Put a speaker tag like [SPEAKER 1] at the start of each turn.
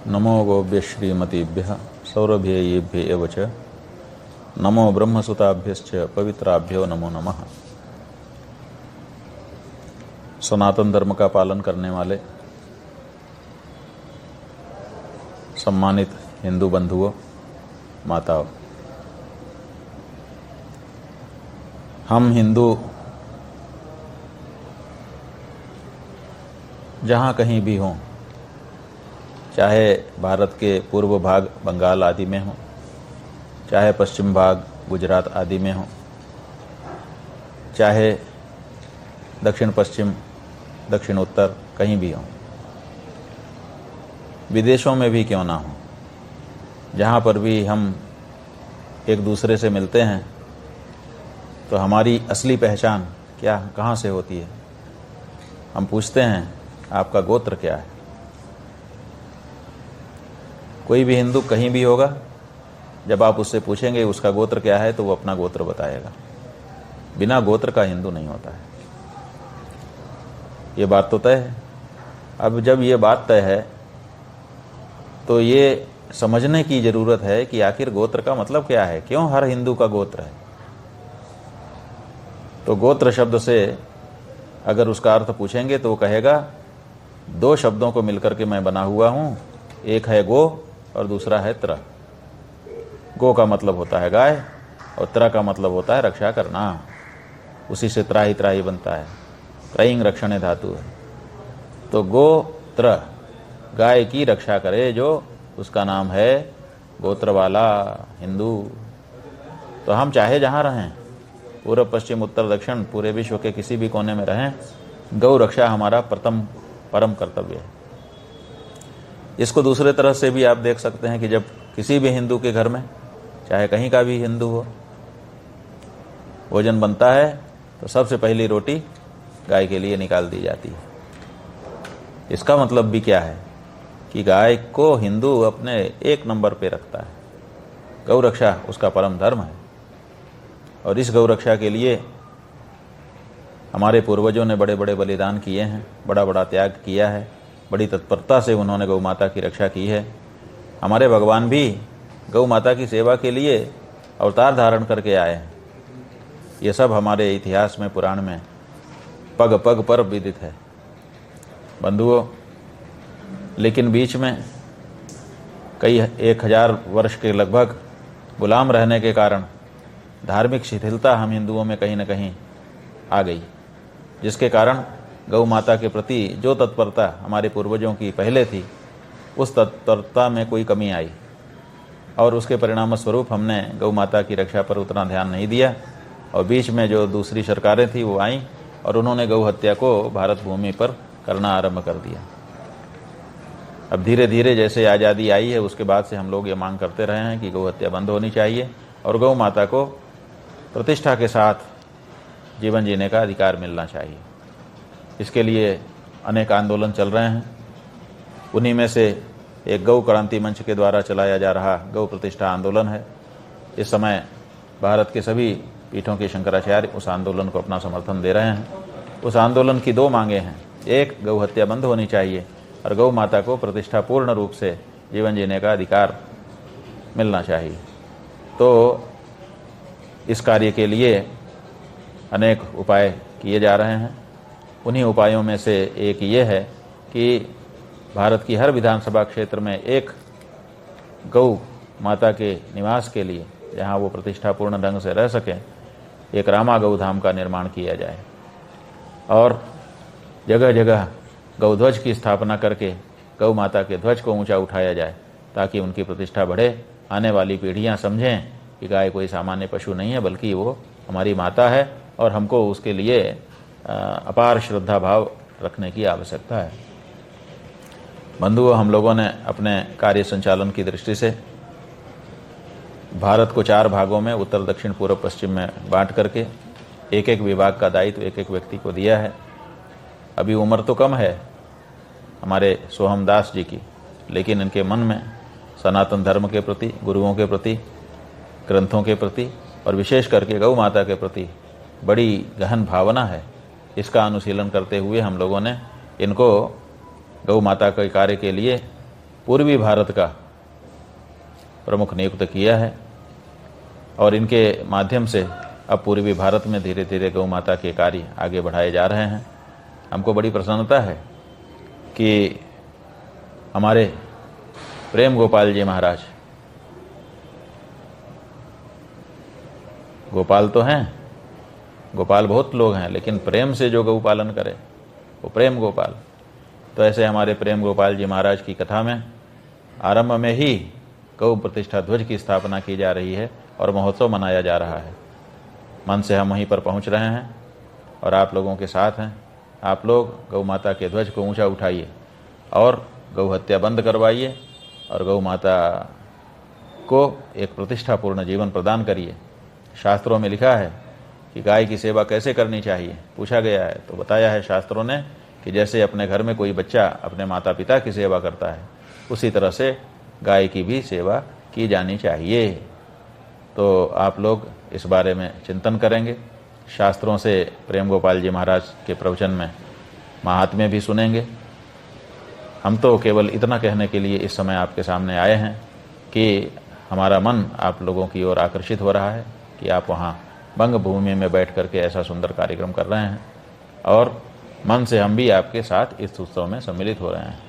[SPEAKER 1] नमो गोभ्य श्रीमतीभ्यः सौरभ्येभ्य एव च नमो ब्रह्मसुताभ्यश्च पवित्राभ्यो नमो नमः। सनातन धर्म का पालन करने वाले सम्मानित हिंदू बंधुओं, माताओं, हम हिंदू जहाँ कहीं भी हों, चाहे भारत के पूर्व भाग बंगाल आदि में हो, चाहे पश्चिम भाग गुजरात आदि में हो, चाहे दक्षिण पश्चिम दक्षिण उत्तर कहीं भी हो, विदेशों में भी क्यों ना हो, जहाँ पर भी हम एक दूसरे से मिलते हैं तो हमारी असली पहचान क्या कहाँ से होती है। हम पूछते हैं आपका गोत्र क्या है। कोई भी हिंदू कहीं भी होगा, जब आप उससे पूछेंगे उसका गोत्र क्या है तो वो अपना गोत्र बताएगा। बिना गोत्र का हिंदू नहीं होता है। ये बात तो तय है। अब जब ये बात तय है तो ये समझने की ज़रूरत है कि आखिर गोत्र का मतलब क्या है, क्यों हर हिंदू का गोत्र है। तो गोत्र शब्द से अगर उसका अर्थ पूछेंगे तो वो कहेगा दो शब्दों को मिलकर के मैं बना हुआ हूँ, एक है गो और दूसरा है त्र। गो का मतलब होता है गाय और त्र का मतलब होता है रक्षा करना। उसी से त्राही त्राही बनता है, त्रयिंग रक्षण धातु है। तो गो त्र, गाय की रक्षा करे जो, उसका नाम है गोत्र वाला हिंदू। तो हम चाहे जहाँ रहें, पूर्व पश्चिम उत्तर दक्षिण, पूरे विश्व के किसी भी कोने में रहें, गौ रक्षा हमारा परम कर्तव्य है। इसको दूसरे तरह से भी आप देख सकते हैं कि जब किसी भी हिंदू के घर में, चाहे कहीं का भी हिंदू हो, भोजन बनता है तो सबसे पहली रोटी गाय के लिए निकाल दी जाती है। इसका मतलब भी क्या है कि गाय को हिंदू अपने एक नंबर पे रखता है। गौ रक्षा उसका परम धर्म है और इस गौ रक्षा के लिए हमारे पूर्वजों ने बड़े बड़े बलिदान किए हैं, बड़ा बड़ा त्याग किया है, बड़ी तत्परता से उन्होंने गौ माता की रक्षा की है। हमारे भगवान भी गौ माता की सेवा के लिए अवतार धारण करके आए हैं। ये सब हमारे इतिहास में, पुराण में पग पग पर विदित है बंधुओं। लेकिन बीच में कई 1000 वर्ष के लगभग गुलाम रहने के कारण धार्मिक शिथिलता हम हिंदुओं में कहीं न कहीं आ गई, जिसके कारण गौ माता के प्रति जो तत्परता हमारे पूर्वजों की पहले थी, उस तत्परता में कोई कमी आई और उसके परिणाम स्वरूप हमने गौ माता की रक्षा पर उतना ध्यान नहीं दिया। और बीच में जो दूसरी सरकारें थी वो आईं और उन्होंने गौ हत्या को भारत भूमि पर करना आरंभ कर दिया। अब धीरे धीरे जैसे आज़ादी आई है, उसके बाद से हम लोग ये मांग करते रहे हैं कि गौ हत्या बंद होनी चाहिए और गौ माता को प्रतिष्ठा के साथ जीवन जीने का अधिकार मिलना चाहिए। इसके लिए अनेक आंदोलन चल रहे हैं। उन्हीं में से एक गौ क्रांति मंच के द्वारा चलाया जा रहा गौ प्रतिष्ठा आंदोलन है। इस समय भारत के सभी पीठों के शंकराचार्य उस आंदोलन को अपना समर्थन दे रहे हैं। उस आंदोलन की दो मांगे हैं, एक गौ हत्या बंद होनी चाहिए और गौ माता को प्रतिष्ठापूर्ण रूप से जीवन जीने का अधिकार मिलना चाहिए। तो इस कार्य के लिए अनेक उपाय किए जा रहे हैं। उन्हीं उपायों में से एक ये है कि भारत की हर विधानसभा क्षेत्र में एक गौ माता के निवास के लिए, जहां वो प्रतिष्ठापूर्ण ढंग से रह सकें, एक रामा गौ धाम का निर्माण किया जाए और जगह जगह गौ ध्वज की स्थापना करके गौ माता के ध्वज को ऊंचा उठाया जाए, ताकि उनकी प्रतिष्ठा बढ़े। आने वाली पीढ़ियां समझें कि गाय कोई सामान्य पशु नहीं है, बल्कि वो हमारी माता है और हमको उसके लिए अपार श्रद्धा भाव रखने की आवश्यकता है। बंधुओं, हम लोगों ने अपने कार्य संचालन की दृष्टि से भारत को 4 भागों में, उत्तर दक्षिण पूर्व पश्चिम में बांट करके एक एक विभाग का दायित्व एक एक व्यक्ति को दिया है। अभी उम्र तो कम है हमारे सोहम दास जी की, लेकिन इनके मन में सनातन धर्म के प्रति, गुरुओं के प्रति, ग्रंथों के प्रति और विशेष करके गौ माता के प्रति बड़ी गहन भावना है। इसका अनुशीलन करते हुए हम लोगों ने इनको गौ माता के कार्य के लिए पूर्वी भारत का प्रमुख नियुक्त किया है और इनके माध्यम से अब पूर्वी भारत में धीरे धीरे गौ माता के कार्य आगे बढ़ाए जा रहे हैं। हमको बड़ी प्रसन्नता है कि हमारे प्रेम गोपाल जी महाराज, गोपाल तो हैं, गोपाल बहुत लोग हैं, लेकिन प्रेम से जो गौ पालन करे वो प्रेम गोपाल। तो ऐसे हमारे प्रेम गोपाल जी महाराज की कथा में आरंभ में ही गौ प्रतिष्ठा ध्वज की स्थापना की जा रही है और महोत्सव मनाया जा रहा है। मन से हम वहीं पर पहुंच रहे हैं और आप लोगों के साथ हैं। आप लोग गौ माता के ध्वज को ऊंचा उठाइए और गौ हत्या बंद करवाइए और गौ माता को एक प्रतिष्ठापूर्ण जीवन प्रदान करिए। शास्त्रों में लिखा है कि गाय की सेवा कैसे करनी चाहिए, पूछा गया है तो बताया है शास्त्रों ने कि जैसे अपने घर में कोई बच्चा अपने माता पिता की सेवा करता है, उसी तरह से गाय की भी सेवा की जानी चाहिए। तो आप लोग इस बारे में चिंतन करेंगे, शास्त्रों से प्रेम गोपाल जी महाराज के प्रवचन में महात्म्य भी सुनेंगे। हम तो केवल इतना कहने के लिए इस समय आपके सामने आए हैं कि हमारा मन आप लोगों की ओर आकर्षित हो रहा है कि आप वहाँ बंग भूमि में बैठ करके ऐसा सुंदर कार्यक्रम कर रहे हैं और मन से हम भी आपके साथ इस उत्सव में सम्मिलित हो रहे हैं।